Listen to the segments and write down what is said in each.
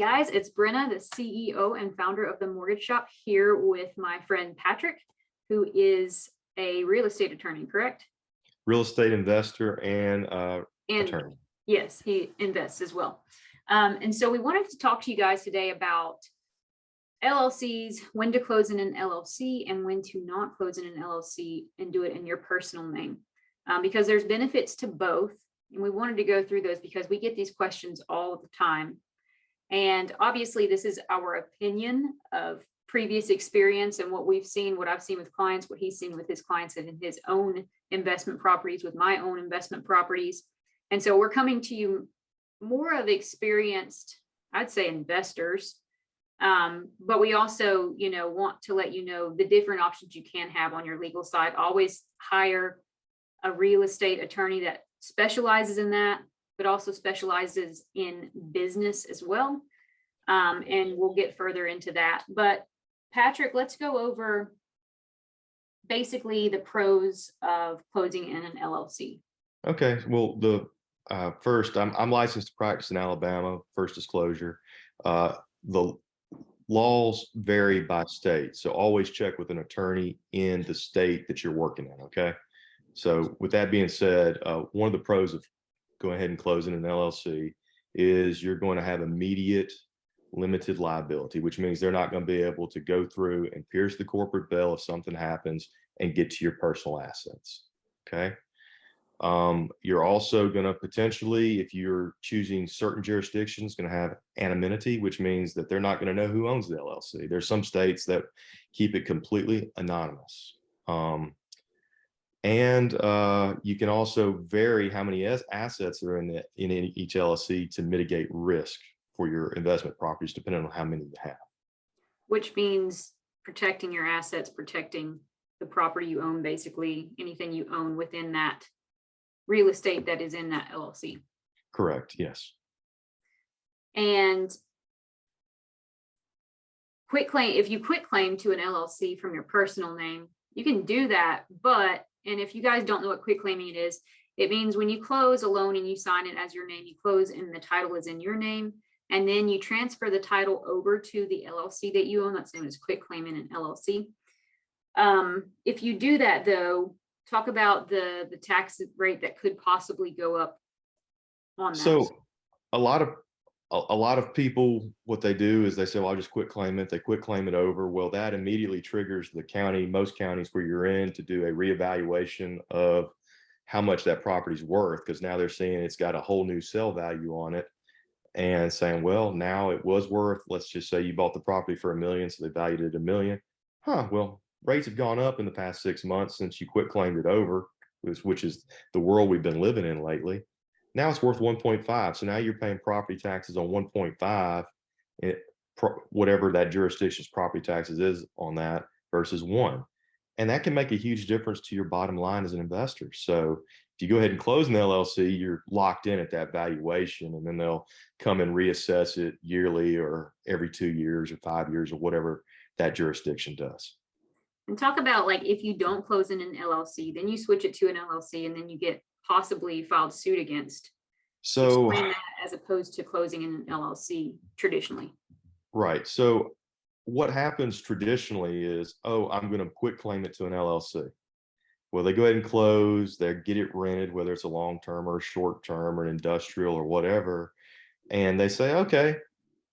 guys, it's Brenna, the CEO and founder of the Mortgage Shop, here with my friend Patrick, who is a real estate attorney, correct? Real estate investor and attorney. Yes, he invests as well. And so we wanted to talk to you guys today about LLCs, when to close in an LLC and when to not close in an LLC and do it in your personal name, because there's benefits to both. And we wanted to go through those because we get these questions all the time. And obviously this is our opinion of previous experience and what we've seen, what I've seen with clients, what he's seen with his clients and in his own investment properties, with my own investment properties. And so we're coming to you more of experienced, I'd say, investors. But we also, want to let you know the different options you can have on your legal side. Always hire a real estate attorney that specializes in that, but also specializes in business as well. And we'll get further into that. But Patrick, let's go over basically the pros of closing in an LLC. Okay. Well, first, I'm licensed to practice in Alabama. First disclosure. The laws vary by state, so always check with an attorney in the state that you're working in. Okay. So with that being said, one of the pros of going ahead and closing an LLC is you're going to have immediate limited liability, which means they're not going to be able to go through and pierce the corporate veil if something happens and get to your personal assets. Okay. You're also going to potentially, if you're choosing certain jurisdictions, going to have anonymity, which means that they're not going to know who owns the LLC. There's some states that keep it completely anonymous. And you can also vary how many assets are in each LLC to mitigate risk for your investment properties, depending on how many you have. Which means protecting your assets, protecting the property you own, basically anything you own within that real estate that is in that LLC. Correct. Yes. And if you quit claim to an LLC from your personal name, you can do that. And if you guys don't know what quit claiming is, it means when you close a loan and you sign it as your name, you close and the title is in your name, and then you transfer the title over to the LLC that you own. That's known as quit claiming an LLC. If you do that, though, talk about the tax rate that could possibly go up on that. So a lot of people, what they do is they say, well, I'll just quit claim it. They quit claim it over. Well, that immediately triggers the county, most counties where you're in, to do a reevaluation of how much that property's worth, because now they're seeing it's got a whole new sale value on it and saying, well, now it was worth, let's just say you bought the property for $1 million, so they valued it at $1 million. Well, rates have gone up in the past 6 months since you quit claimed it over, which is the world we've been living in lately. Now it's worth 1.5. So now you're paying property taxes on 1.5, whatever that jurisdiction's property taxes is on that, versus 1. And that can make a huge difference to your bottom line as an investor. So if you go ahead and close an LLC, you're locked in at that valuation, and then they'll come and reassess it yearly or every 2 years or 5 years or whatever that jurisdiction does. And talk about, like, if you don't close in an LLC, then you switch it to an LLC and then you get possibly filed suit against. So explain that as opposed to closing in an LLC traditionally. Right. So what happens traditionally is, oh, I'm going to quit claim it to an LLC. Well, they go ahead and close, they get it rented, whether it's a long-term or a short-term or an industrial or whatever. And they say, okay,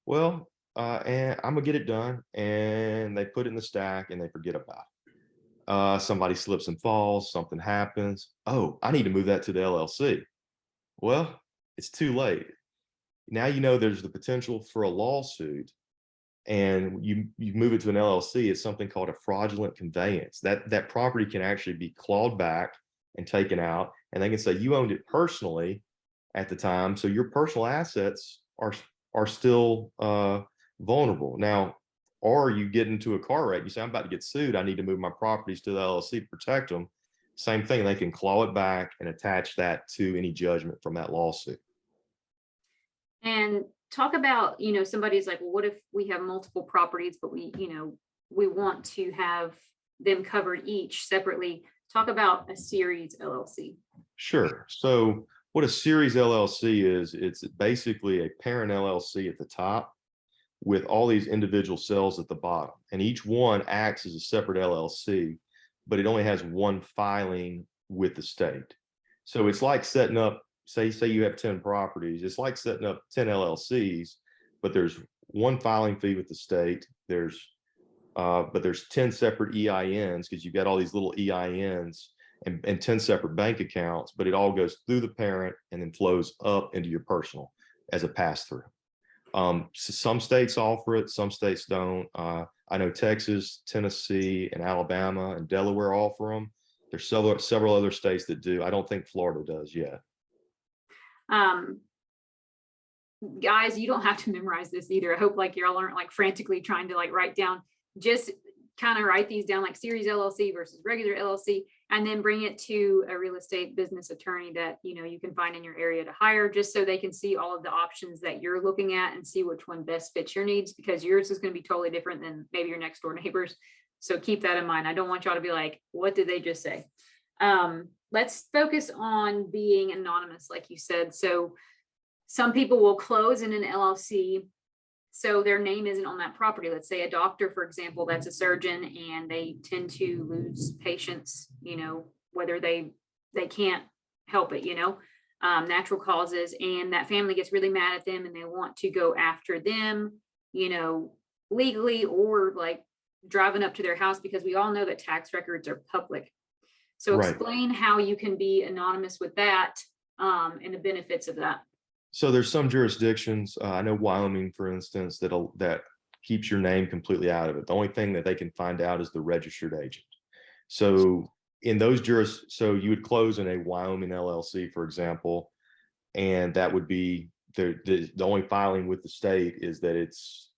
well, and I'm gonna get it done. And they put it in the stack and they forget about it. Somebody slips and falls, something happens. Oh, I need to move that to the LLC. Well, it's too late. Now you know there's the potential for a lawsuit, and you move it to an LLC. It's something called a fraudulent conveyance. That property can actually be clawed back and taken out, and they can say you owned it personally at the time, so your personal assets are still vulnerable. Now, or you get into a car wreck, you say, I'm about to get sued, I need to move my properties to the LLC to protect them. Same thing, they can claw it back and attach that to any judgment from that lawsuit. And talk about, somebody's like, well, what if we have multiple properties, but we want to have them covered each separately? Talk about a series LLC. Sure. So what a series LLC is, it's basically a parent LLC at the top with all these individual cells at the bottom, and each one acts as a separate LLC, but it only has one filing with the state. So it's like setting up, say you have 10 properties, it's like setting up 10 LLCs, but there's one filing fee with the state. But there's 10 separate EINs, because you've got all these little EINs and 10 separate bank accounts, but it all goes through the parent and then flows up into your personal as a pass-through. So some states offer it, some states don't. I know Texas, Tennessee, and Alabama and Delaware offer them. There's several other states that do. I don't think Florida does yet. Guys, you don't have to memorize this either. I hope like y'all aren't like frantically trying to like write down, just kind of write these down, like series LLC versus regular LLC, and then bring it to a real estate business attorney that, you know, you can find in your area to hire, just so they can see all of the options that you're looking at and see which one best fits your needs, because yours is going to be totally different than maybe your next door neighbors. So keep that in mind. I don't want y'all to be like, what did they just say? Let's focus on being anonymous, like you said. So some people will close in an LLC, so their name isn't on that property. Let's say a doctor, for example, that's a surgeon, and they tend to lose patients, you know, whether they can't help it, you know, natural causes, and that family gets really mad at them and they want to go after them, you know, legally, or like driving up to their house, because we all know that tax records are public. So explain how you can be anonymous with that, and the benefits of that. So there's some jurisdictions, I know Wyoming, for instance, that keeps your name completely out of it. The only thing that they can find out is the registered agent. So in those so you would close in a Wyoming LLC, for example, and that would be the only filing with the state is that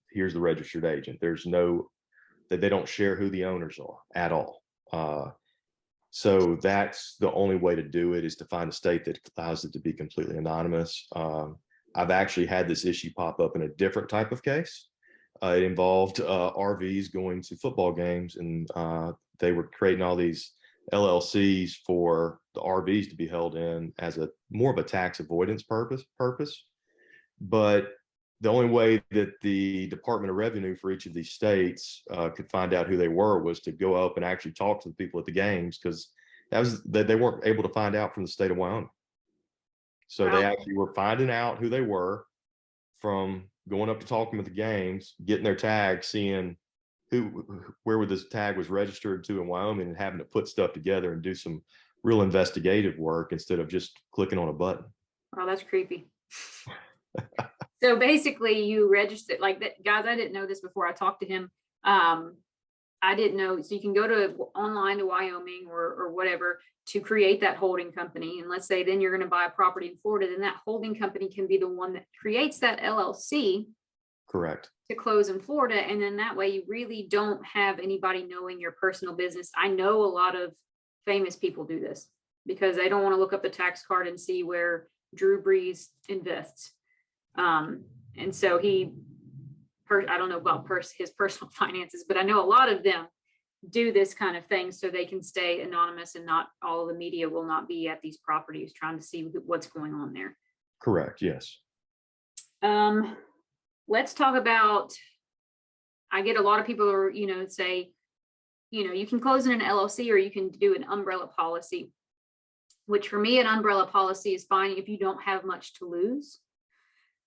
here's the registered agent. There's that they don't share who the owners are at all. So that's the only way to do it, is to find a state that allows it to be completely anonymous. I've actually had this issue pop up in a different type of case. It involved RVs going to football games, and they were creating all these LLCs for the RVs to be held in as more of a tax avoidance purpose. But the only way that the Department of Revenue for each of these states could find out who they were was to go up and actually talk to the people at the games, because they weren't able to find out from the state of Wyoming. So they actually were finding out who they were from going up to talking at the games, getting their tag, seeing where this tag was registered to in Wyoming, and having to put stuff together and do some real investigative work instead of just clicking on a button. Oh, that's creepy. So basically you register like that, guys. I didn't know this before I talked to him. I didn't know. So you can go online to Wyoming or whatever to create that holding company. And let's say then you're going to buy a property in Florida, then that holding company can be the one that creates that LLC. Correct. To close in Florida. And then that way you really don't have anybody knowing your personal business. I know a lot of famous people do this because they don't want to look up the tax card and see where Drew Brees invests. And so I don't know about his personal finances, but I know a lot of them do this kind of thing so they can stay anonymous, and not all of the media will not be at these properties trying to see what's going on there. Correct. Yes. Let's talk about, I get a lot of people who, you know, say, you know, you can close in an LLC or you can do an umbrella policy, which for me, an umbrella policy is fine if you don't have much to lose.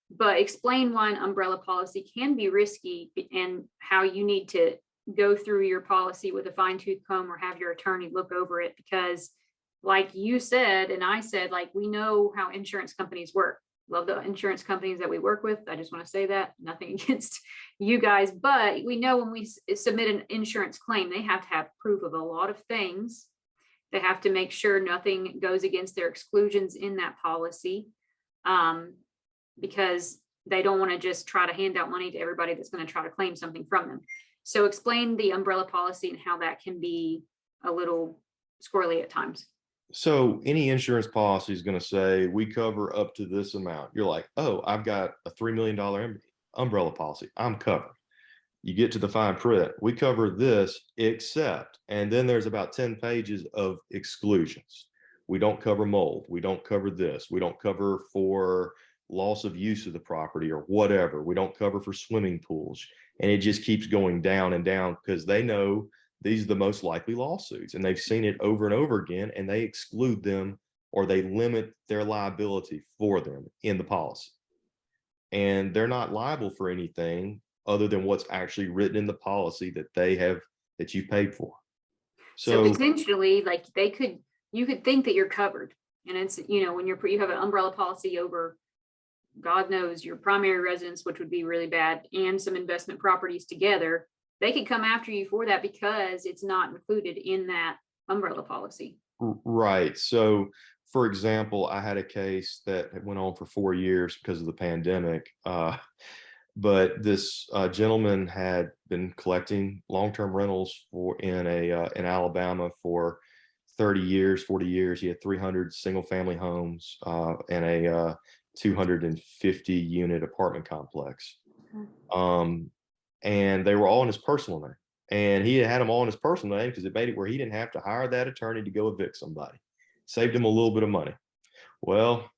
But explain why an umbrella policy can be risky and how you need to go through your policy with a fine-tooth comb or have your attorney look over it. Because like you said, and I said, like, we know how insurance companies work. Love the insurance companies that we work with. I just want to say that, nothing against you guys, but we know when we submit an insurance claim, they have to have proof of a lot of things. They have to make sure nothing goes against their exclusions in that policy. Because they don't want to just try to hand out money to everybody that's going to try to claim something from them. So explain the umbrella policy and how that can be a little squirrely at times. So any insurance policy is going to say, we cover up to this amount. You're like, oh, I've got a $3 million umbrella policy. I'm covered. You get to the fine print. We cover this except, and then there's about 10 pages of exclusions. We don't cover mold. We don't cover this. We don't cover for loss of use of the property or whatever. We don't cover for swimming pools. And it just keeps going down and down because they know these are the most likely lawsuits and they've seen it over and over again, and they exclude them or they limit their liability for them in the policy. And they're not liable for anything other than what's actually written in the policy that they have, that you paid for. So So potentially, like you could think that you're covered, and it's, when you have an umbrella policy over, God knows, your primary residence, which would be really bad, and some investment properties together, they could come after you for that because it's not included in that umbrella policy. right. So for example, I had a case that went on for 4 years because of the pandemic. But this gentleman had been collecting long-term rentals in Alabama for 30 years, 40 years. He had 300 single-family homes and a 250 unit apartment complex. And they were all in his personal name. And he had them all in his personal name because it made it where he didn't have to hire that attorney to go evict somebody. Saved him a little bit of money. Well,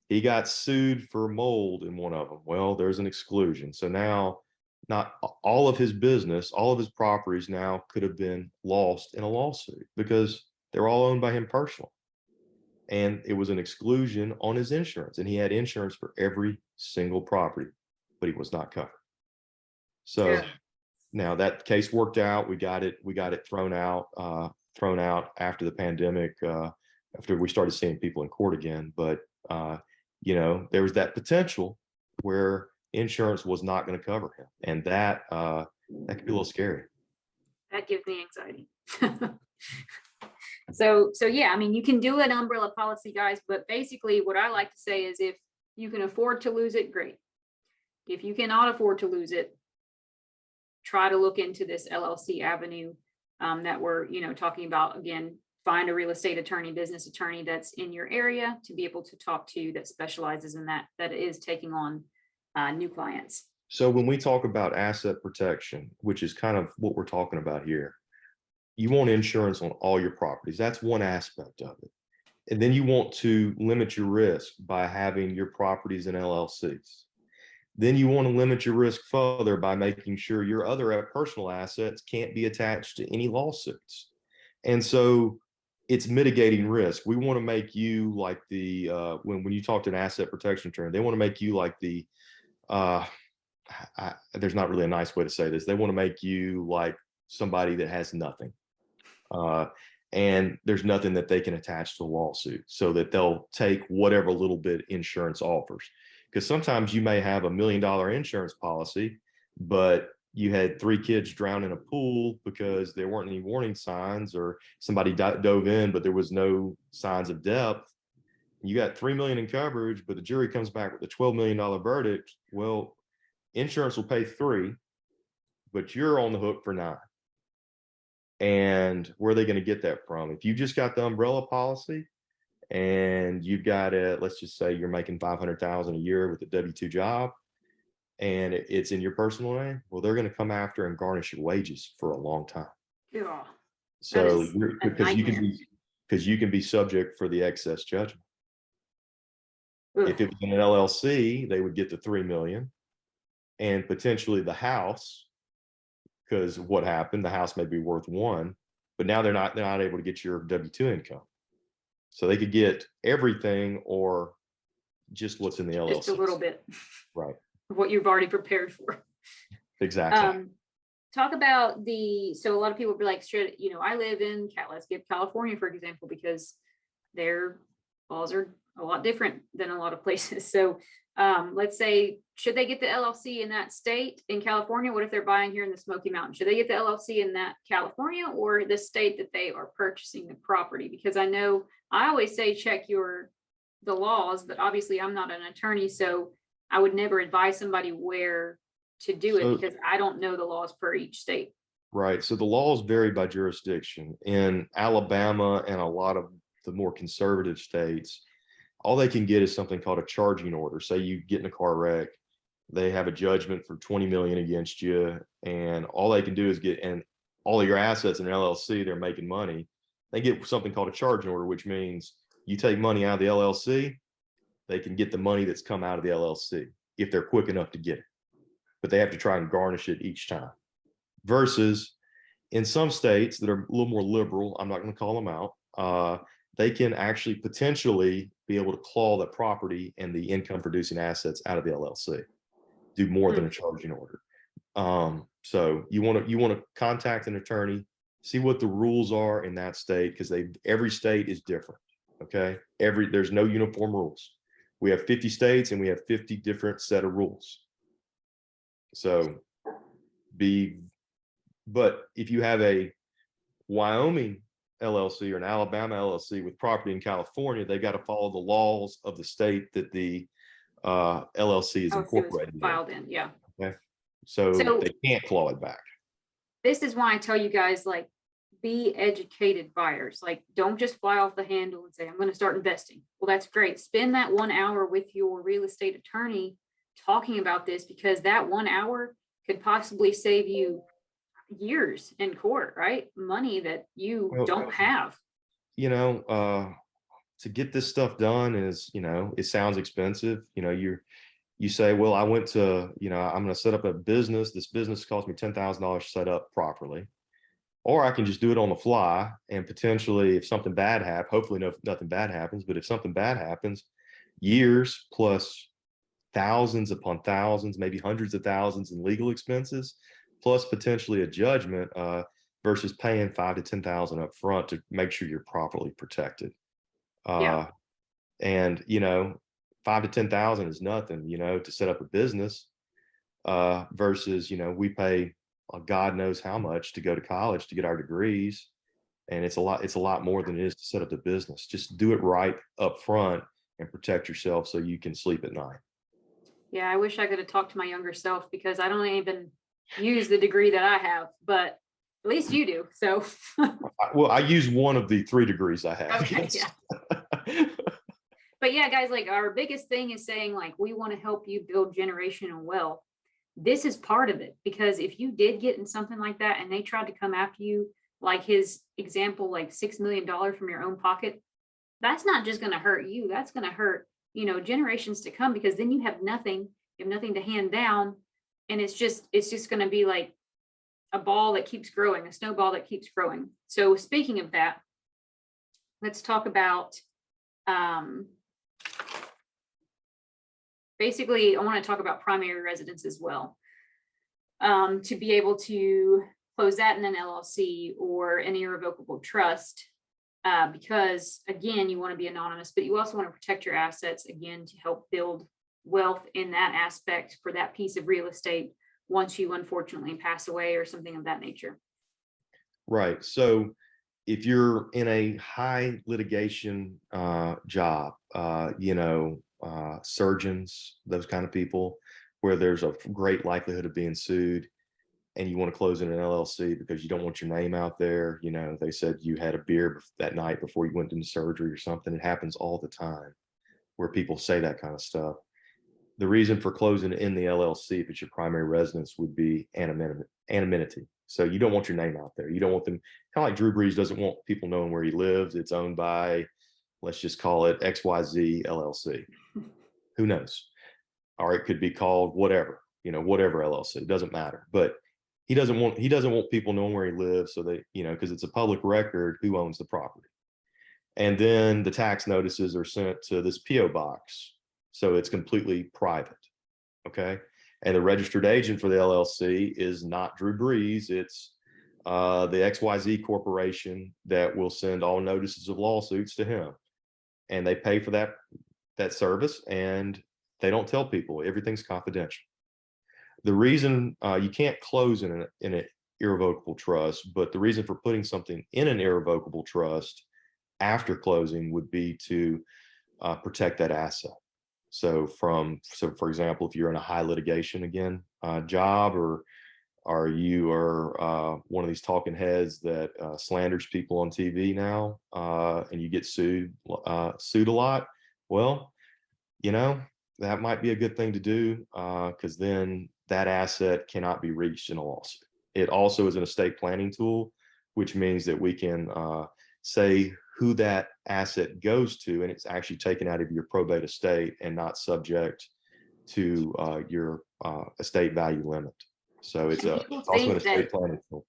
he got sued for mold in one of them. Well, there's an exclusion. So now not all of his business, all of his properties now could have been lost in a lawsuit because they're all owned by him personally. And it was an exclusion on his insurance, and he had insurance for every single property, but he was not covered. So Yeah. now that case worked out. We got it thrown out after the pandemic, after we started seeing people in court again. But there was that potential where insurance was not going to cover him, and that could be a little scary. That gives me anxiety. So yeah, I mean, you can do an umbrella policy, guys, but basically what I like to say is if you can afford to lose it, great. If you cannot afford to lose it, try to look into this LLC avenue that we're, talking about. Again, find a real estate attorney, business attorney that's in your area to be able to talk to, that specializes in that is taking on new clients. So when we talk about asset protection, which is kind of what we're talking about here, you want insurance on all your properties. That's one aspect of it. And then you want to limit your risk by having your properties in LLCs. Then you want to limit your risk further by making sure your other personal assets can't be attached to any lawsuits. And so it's mitigating risk. We want to make you like the, when you talk to an asset protection attorney, they want to make you like the, there's not really a nice way to say this. They want to make you like somebody that has nothing. And there's nothing that they can attach to a lawsuit, so that they'll take whatever little bit insurance offers. Because sometimes you may have $1 million insurance policy, but you had 3 kids drown in a pool because there weren't any warning signs, or somebody dove in, but there was no signs of depth. You got $3 million in coverage, but the jury comes back with a $12 million verdict. Well, insurance will pay 3, but you're on the hook for 9. And where are they going to get that from? If you just got the umbrella policy and you've got let's just say you're making $500,000 a year with a W-2 job, and it's in your personal name, well, they're going to come after and garnish your wages for a long time. Yeah. So because you can be subject for the excess judgment. Ugh. If it was in an LLC, they would get the $3 million and potentially the house. Because what happened, the house may be worth 1, but now they're not able to get your W-2 income. So they could get everything or just what's in the LLC. Just a little bit. Right. What you've already prepared for. Exactly. Talk about so a lot of people will be like, I live in, let's give California, for example, because their laws are a lot different than a lot of places. So let's say, should they get the LLC in that state in California? What if they're buying here in the Smoky Mountains? Should they get the LLC in that California or the state that they are purchasing the property? Because I know I always say check the laws, but obviously I'm not an attorney, so I would never advise somebody where to do it because I don't know the laws per each state. Right. So the laws vary by jurisdiction. In Alabama and a lot of the more conservative states, all they can get is something called a charging order. Say you get in a car wreck, they have a judgment for $20 million against you, and all they can do is and all of your assets in an LLC, they're making money. They get something called a charging order, which means you take money out of the LLC they can get the money that's come out of the LLC if they're quick enough to get it. But they have to try and garnish it each time. Versus in some states that are a little more liberal, I'm not going to call them out, they can actually potentially be able to claw the property and the income producing assets out of the LLC, do more than a charging order. So you want to contact an attorney, see what the rules are in that state, because every state is different. Okay, there's no uniform rules. We have 50 states and we have 50 different set of rules. So but if you have a Wyoming LLC or an Alabama LLC with property in California, they got to follow the laws of the state that the LLC is incorporated filed in. Yeah. Okay. So they can't claw it back. This is why I tell you guys, like, be educated buyers. Like, don't just fly off the handle and say, I'm going to start investing. Well, that's great. Spend that 1 hour with your real estate attorney talking about this, because that 1 hour could possibly save you years in court, right? Money that you don't have. To get this stuff done is, it sounds expensive. You say, well, I went to, I'm going to set up a business. This business cost me $10,000 to set up properly. Or I can just do it on the fly, and potentially if something bad happens, hopefully nothing bad happens, but if something bad happens, years plus thousands upon thousands, maybe hundreds of thousands in legal expenses, plus potentially a judgment, versus paying $5,000 to $10,000 up front to make sure you're properly protected. And, 5 to 10,000 is nothing, to set up a business, versus, we pay God knows how much to go to college to get our degrees. And it's a lot more than it is to set up the business. Just do it right up front and protect yourself so you can sleep at night. Yeah. I wish I could have talked to my younger self, because I don't even use the degree that I have, but at least you do. So, well, I use one of the 3 degrees I have. Okay, yeah. But yeah, guys, like, our biggest thing is saying, like, we want to help you build generational wealth. This is part of it, because if you did get in something like that and they tried to come after you, like his example, like $6 million from your own pocket, that's not just going to hurt you. That's going to hurt, generations to come, because then you have nothing to hand down. And it's just going to be like a ball that keeps growing, a snowball that keeps growing. So speaking of that, let's talk about, basically, I want to talk about primary residence as well. To be able to close that in an LLC or an irrevocable trust, because again, you want to be anonymous, but you also want to protect your assets, again, to help build wealth in that aspect for that piece of real estate once you unfortunately pass away or something of that nature. Right. So if you're in a high litigation job, surgeons, those kind of people, where there's a great likelihood of being sued, and you want to close in an LLC because you don't want your name out there. They said you had a beer that night before you went into surgery or something. It happens all the time where people say that kind of stuff. The reason for closing in the LLC, if it's your primary residence, would be anonymity. So you don't want your name out there. You don't want them, kind of like Drew Brees doesn't want people knowing where he lives. It's owned by, let's just call it XYZ LLC. Who knows? Or it could be called whatever, whatever LLC. It doesn't matter. But he doesn't want people knowing where he lives, so they, because it's a public record who owns the property. And then the tax notices are sent to this PO box, so it's completely private. Okay. And the registered agent for the LLC is not Drew Brees. It's the XYZ corporation that will send all notices of lawsuits to him. And they pay for that service, and they don't tell people. Everything's confidential. The reason you can't close in an irrevocable trust, but the reason for putting something in an irrevocable trust after closing would be to protect that asset. So for example, if you're in a high litigation job, or you are one of these talking heads that slanders people on TV now, and you get sued a lot, well, that might be a good thing to do, because then that asset cannot be reached in a lawsuit. It also is an estate planning tool, which means that we can say who that asset goes to, and it's actually taken out of your probate estate and not subject to your estate value limit. So it's And people also an think that estate planning tool.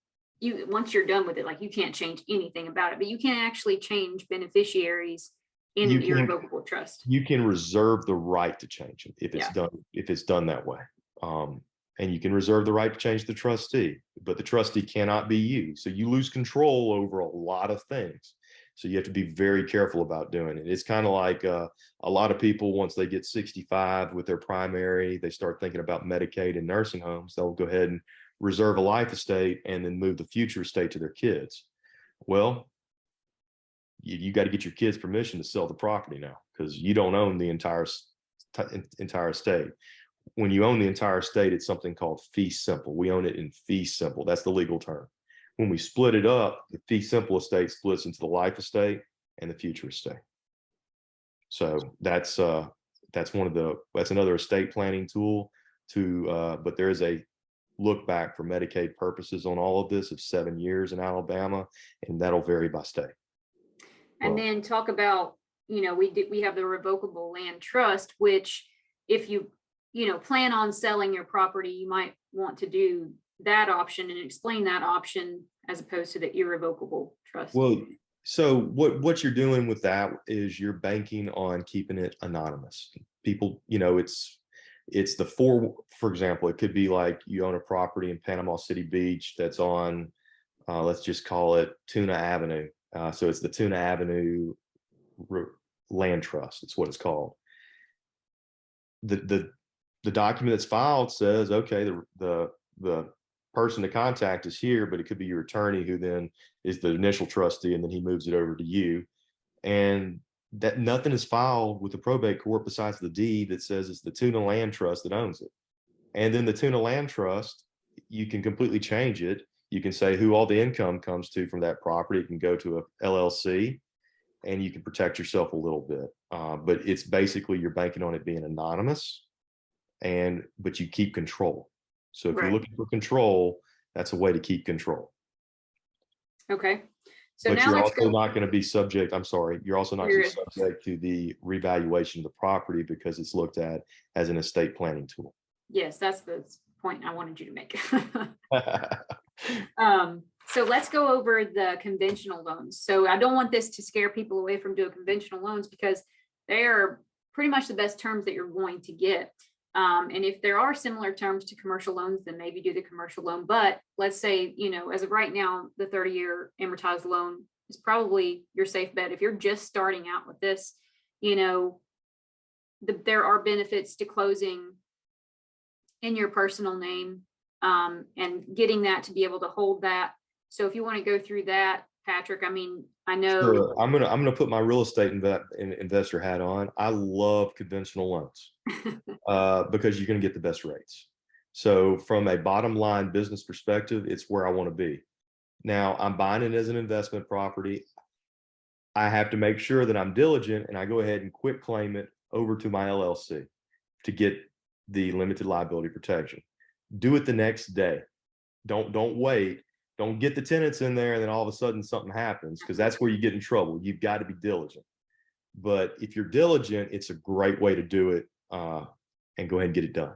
once you're done with it, like you can't change anything about it, but you can actually change beneficiaries in You an can irrevocable trust. you can reserve the right to change it if it's Yeah. done that way. And you can reserve the right to change the trustee, but the trustee cannot be you. So you lose control over a lot of things. So you have to be very careful about doing it. It's kind of like a lot of people, once they get 65 with their primary, they start thinking about Medicaid and nursing homes. They'll go ahead and reserve a life estate and then move the future estate to their kids. Well, you got to get your kids permission to sell the property now, because you don't own the entire estate. When you own the entire estate, it's something called fee simple. We own it in fee simple. That's the legal term. When we split it up, the fee simple estate splits into the life estate and the future estate. So that's another estate planning tool but there is a look back for Medicaid purposes on all of this of 7 years in Alabama, and that'll vary by state. And then talk about, we have the revocable land trust, which if you plan on selling your property, you might want to do that option and explain that option as opposed to the irrevocable trust. Well, so what you're doing with that is you're banking on keeping it anonymous. People, it's for example, it could be like you own a property in Panama City Beach that's on, let's just call it Tuna Avenue. So it's the Tuna Avenue Land Trust. It's what it's called. The document that's filed says, okay, the person to contact is here, but it could be your attorney who then is the initial trustee, and then he moves it over to you. And that nothing is filed with the probate court besides the deed that says it's the Tuna Land Trust that owns it. And then the Tuna Land Trust, you can completely change it. You can say who all the income comes to from that property. It can go to a LLC, and you can protect yourself a little bit. But it's basically you're banking on it being anonymous, but you keep control. So if you're looking for control, that's a way to keep control. Okay. So but now you're let's also go. not going to be subject. I'm sorry. You're also not going to be subject to the revaluation of the property because it's looked at as an estate planning tool. Yes, that's the point I wanted you to make. So let's go over the conventional loans. So I don't want this to scare people away from doing conventional loans because they are pretty much the best terms that you're going to get. And if there are similar terms to commercial loans, then maybe do the commercial loan. But let's say, as of right now, the 30-year amortized loan is probably your safe bet. If you're just starting out with this, there are benefits to closing in your personal name and getting that to be able to hold that. So if you want to go through that, Patrick, I know. Sure. I'm gonna put my real estate investor hat on. I love conventional loans because you're gonna get the best rates. So from a bottom line business perspective, it's where I want to be. Now I'm buying it as an investment property. I have to make sure that I'm diligent and I go ahead and quit claim it over to my LLC to get the limited liability protection. Do it the next day. Don't wait. Don't get the tenants in there and then all of a sudden something happens, because that's where you get in trouble. You've got to be diligent. But if you're diligent, it's a great way to do it and go ahead and get it done.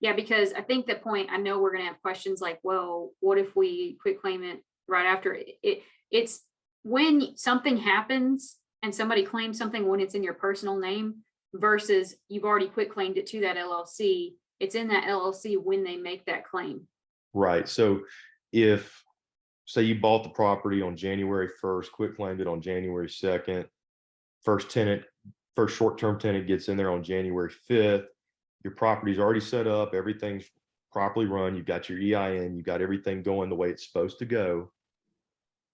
Yeah, because I think the point, I know we're going to have questions like, well, what if we quit claim it right after it's when something happens and somebody claims something when it's in your personal name versus you've already quit claimed it to that LLC. It's in that LLC when they make that claim. Right. So if, say you bought the property on January 1st, quit claimed it on January 2nd, first short-term tenant gets in there on January 5th, your property's already set up, everything's properly run, you've got your EIN, you've got everything going the way it's supposed to go,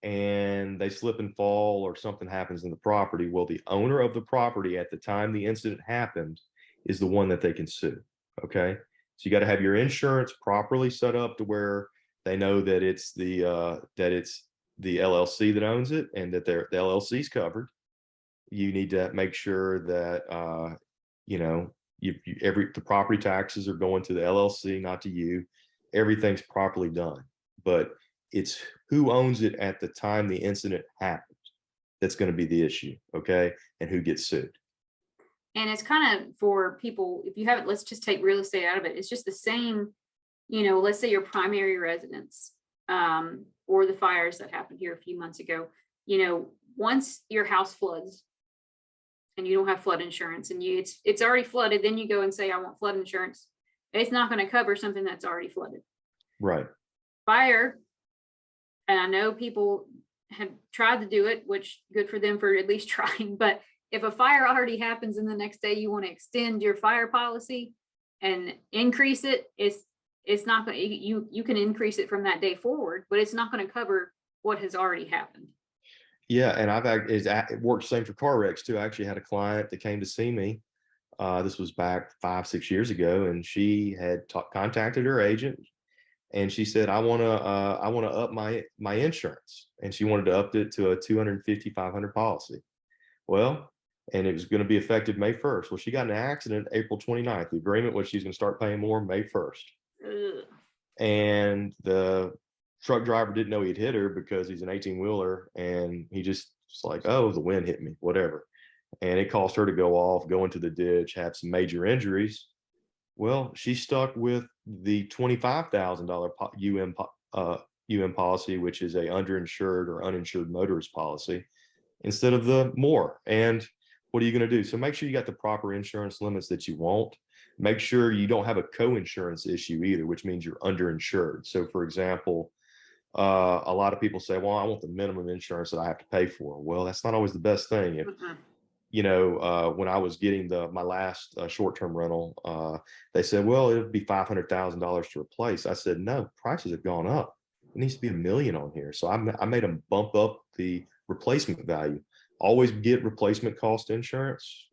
and they slip and fall or something happens in the property, well, the owner of the property at the time the incident happened is the one that they can sue. Okay. So you got to have your insurance properly set up to where they know that it's the LLC that owns it and that the LLC is covered. You need to make sure that the property taxes are going to the LLC, not to you. Everything's properly done, but it's who owns it at the time the incident happened. that's going to be the issue. Okay. And who gets sued. And it's kind of for people, if you haven't, let's just take real estate out of it. It's just the same, let's say your primary residence, or the fires that happened here a few months ago, once your house floods and you don't have flood insurance and it's already flooded, then you go and say, I want flood insurance. It's not going to cover something that's already flooded. Right. Fire. And I know people have tried to do it, which good for them for at least trying. But if a fire already happens and the next day you want to extend your fire policy and increase it, it's not going to, you can increase it from that day forward, but it's not going to cover what has already happened. Yeah. And it works same for car wrecks too. I actually had a client that came to see me. This was back 5-6 years ago, and she had contacted her agent, and she said, I want to up my insurance. And she wanted to up it to a $250-$500 policy. Well, and it was going to be effective May 1st. Well, she got in an accident April 29th. The agreement was she's going to start paying more May 1st. Ugh. And the truck driver didn't know he'd hit her because he's an 18-wheeler, and he just was like, oh, the wind hit me, whatever. And it caused her to go into the ditch, have some major injuries. Well, she's stuck with the $25,000 UM policy, which is a underinsured or uninsured motorist policy, instead of the more. And what are you going to do? So make sure you got the proper insurance limits that you want. Make sure you don't have a co-insurance issue either, which means you're underinsured. So for example, a lot of people say, well, I want the minimum insurance that I have to pay for. Well, that's not always the best thing. If when I was getting my last short-term rental, they said, well, it would be $500,000 to replace. I said, no, prices have gone up. It needs to be $1 million on here. So I made them bump up the replacement value. Always get replacement cost insurance,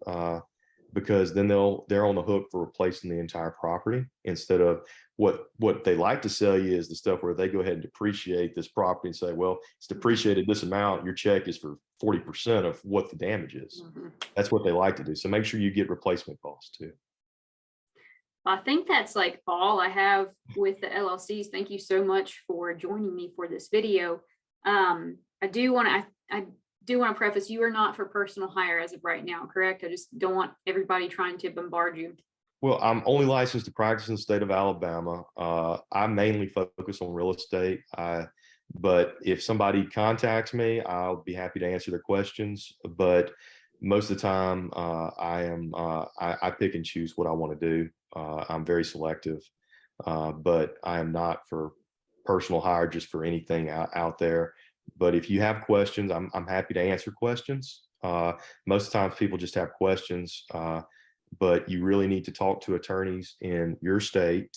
because then they're on the hook for replacing the entire property, instead of what they like to sell you is the stuff where they go ahead and depreciate this property and say, well, it's depreciated this amount. Your check is for 40% of what the damage is. That's what they like to do. So make sure you get replacement costs too. I think that's like all I have with the LLCs. Thank you so much for joining me for this video. I do want to preface, you are not for personal hire as of right now, correct? I just don't want everybody trying to bombard you. Well, I'm only licensed to practice in the state of Alabama. I mainly focus on real estate. But if somebody contacts me, I'll be happy to answer their questions. But most of the time, I pick and choose what I want to do. I'm very selective, but I am not for personal hire just for anything out there. But if you have questions, I'm happy to answer questions. Most times people just have questions, but you really need to talk to attorneys in your state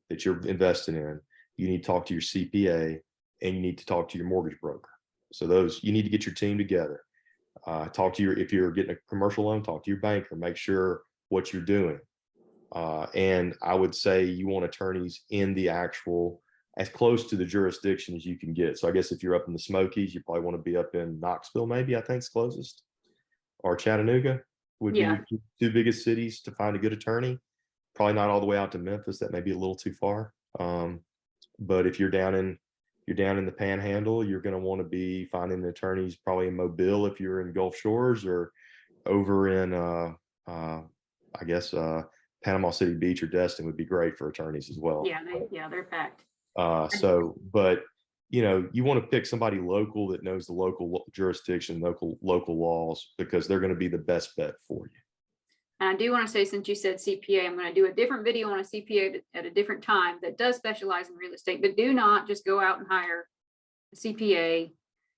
that you're investing in. You need to talk to your CPA, and you need to talk to your mortgage broker. So you need to get your team together. If you're getting a commercial loan, talk to your banker, make sure what you're doing. And I would say you want attorneys in the actual, as close to the jurisdiction as you can get. So I guess if you're up in the Smokies, you probably want to be up in Knoxville, maybe, I think's closest, or Chattanooga would be your two biggest cities to find a good attorney. Probably not all the way out to Memphis. That may be a little too far. But if you're down in the Panhandle, you're going to want to be finding attorneys probably in Mobile if you're in Gulf Shores, or over in I guess Panama City Beach or Destin would be great for attorneys as well. Yeah, they're packed. But you want to pick somebody local that knows the local jurisdiction, local laws, because they're going to be the best bet for you. And I do want to say, since you said CPA, I'm going to do a different video on a CPA at a different time that does specialize in real estate, but do not just go out and hire a CPA.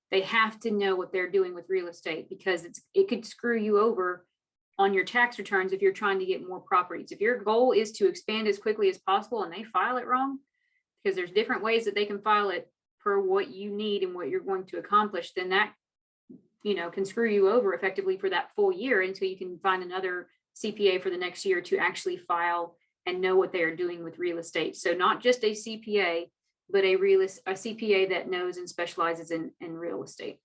They have to know what they're doing with real estate, because it could screw you over on your tax returns if you're trying to get more properties. If your goal is to expand as quickly as possible and they file it wrong, because there's different ways that they can file it per what you need and what you're going to accomplish, then that can screw you over effectively for that full year until you can find another CPA for the next year to actually file and know what they are doing with real estate. So not just a CPA, but a CPA that knows and specializes in real estate.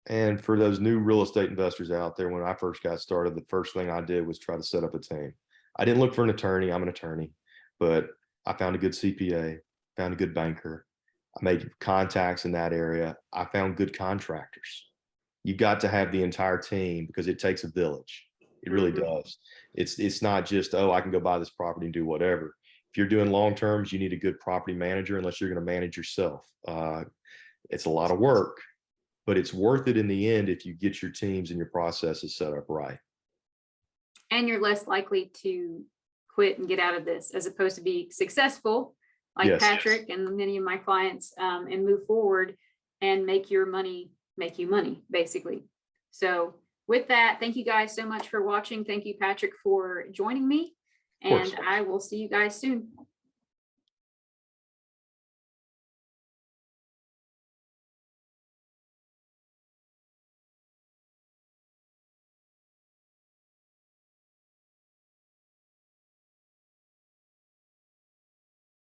And for those new real estate investors out there, when I first got started, the first thing I did was try to set up a team. I didn't look for an attorney. I'm an attorney, but I found a good CPA, found a good banker. I made contacts in that area. I found good contractors. you got to have the entire team because it takes a village. It really does. It's not just, oh, I can go buy this property and do whatever. If you're doing long terms, you need a good property manager unless you're going to manage yourself. It's a lot of work, but it's worth it in the end if you get your teams and your processes set up right. And you're less likely to quit and get out of this as opposed to be successful like Yes. Patrick and many of my clients, and move forward and make your money make you money, basically. So with that, thank you guys so much for watching. Thank you, Patrick, for joining me, and I will see you guys soon.